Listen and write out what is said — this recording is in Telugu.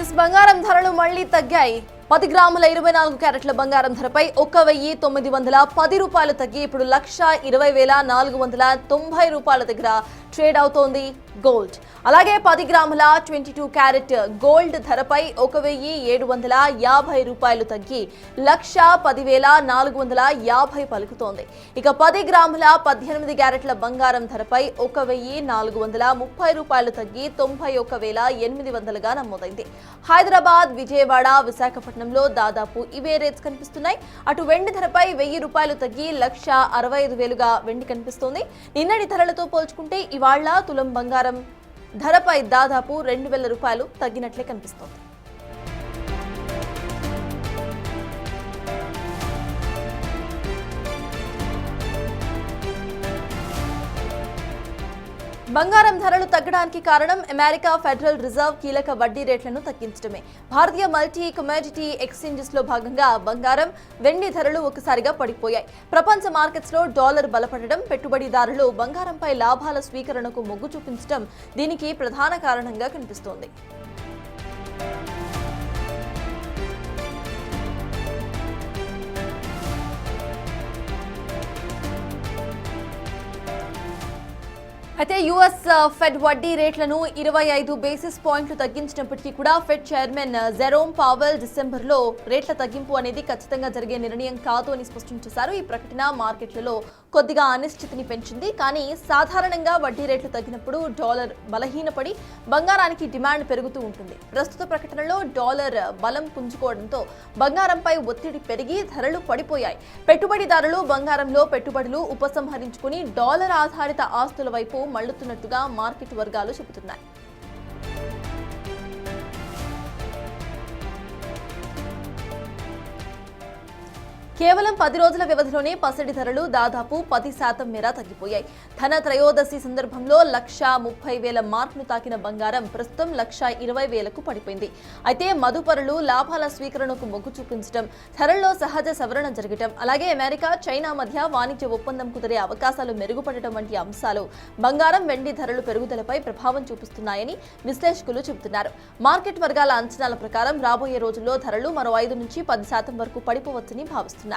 బంగారం ధరలు మళ్లీ తగ్గాయి. 10 గ్రాముల 24 క్యారెట్ల బంగారం ధరపై 1910 రూపాయలు తగ్గి ఇప్పుడు 1,20,490 రూపాయల దగ్గర ట్రేడ్ అవుతోంది గోల్డ్. అలాగే 10 గ్రాముల 22 క్యారెట్ గోల్డ్ ధరపై 1,750 రూపాయలు తగ్గి 1,10,450 పలుకుతోంది. ఇక 10 గ్రాముల 18 క్యారెట్ల బంగారం ధరపై 1,430 రూపాయలు తగ్గి 91,800గా నమోదైంది. హైదరాబాద్, విజయవాడ, విశాఖపట్నంలో దాదాపు ఇవే రేట్స్ కనిపిస్తున్నాయి. అటు వెండి ధరపై 1000 రూపాయలు తగ్గి 1,65,000గా వెండి కనిపిస్తోంది. నిన్నటి ధరలతో పోల్చుకుంటే ఇవాళ తులం బంగారం ధరపై దాదాపు 2,000 రూపాయలు తగ్గినట్లే కనిపిస్తోంది. బంగారం ధరలు తగ్గడానికి కారణం అమెరికా ఫెడరల్ రిజర్వ్ కీలక వడ్డీ రేట్లను తగ్గించడమే. భారతీయ మల్టీ కమోడిటీ ఎక్స్చేంజెస్ లో భాగంగా బంగారం, వెండి ధరలు ఒకసారిగా పడిపోయాయి. ప్రపంచ మార్కెట్స్ లో డాలర్ బలపడడం, పెట్టుబడిదారులు బంగారంపై లాభాల స్వీకరణకు మొగ్గు చూపించడం దీనికి ప్రధాన కారణంగా కనిపిస్తోంది. అయితే యుఎస్ ఫెడ్ వడ్డీ రేట్లను 25 బేసిస్ పాయింట్లు తగ్గించినప్పటికీ కూడా ఫెడ్ చైర్మన్ జెరోమ్ పావెల్ డిసెంబర్లో రేట్ల తగ్గింపు అనేది ఖచ్చితంగా జరిగే నిర్ణయం కాదు అని స్పష్టం చేశారు. ఈ ప్రకటన మార్కెట్లలో కొద్దిగా అనిశ్చితిని పెంచింది. కానీ సాధారణంగా వడ్డీ రేట్లు తగ్గినప్పుడు డాలర్ బలహీనపడి బంగారానికి డిమాండ్ పెరుగుతూ ఉంటుంది. ప్రస్తుత ప్రకటనలో డాలర్ బలం పుంజుకోవడంతో బంగారంపై ఒత్తిడి పెరిగి ధరలు పడిపోయాయి. పెట్టుబడిదారులు బంగారంలో పెట్టుబడులు ఉపసంహరించుకుని డాలర్ ఆధారిత ఆస్తుల వైపు మళ్లుతున్నట్టుగా మార్కెట్ వర్గాలు చెబుతున్నాయి. కేవలం 10 రోజుల వ్యవధిలోనే పసిడి ధరలు దాదాపు 10% మేర తగ్గిపోయాయి. ధన త్రయోదశి సందర్భంలో 1,30,000 మార్కును తాకిన బంగారం ప్రస్తుతం 1,20,000కు పడిపోయింది. అయితే మదుపరులు లాభాల స్వీకరణకు మొగ్గు చూపించడం, ధరల్లో సహజ సవరణ జరగడం, అలాగే అమెరికా, చైనా మధ్య వాణిజ్య ఒప్పందం కుదిరే అవకాశాలు మెరుగుపడటం వంటి అంశాలు బంగారం, వెండి ధరలు పెరుగుదలపై ప్రభావం చూపిస్తున్నాయని విశ్లేషకులు చెబుతున్నారు. మార్కెట్ వర్గాల అంచనాల ప్రకారం రాబోయే రోజుల్లో ధరలు మరో 5 నుంచి 10% వరకు పడిపోవచ్చని భావిస్తున్నారు.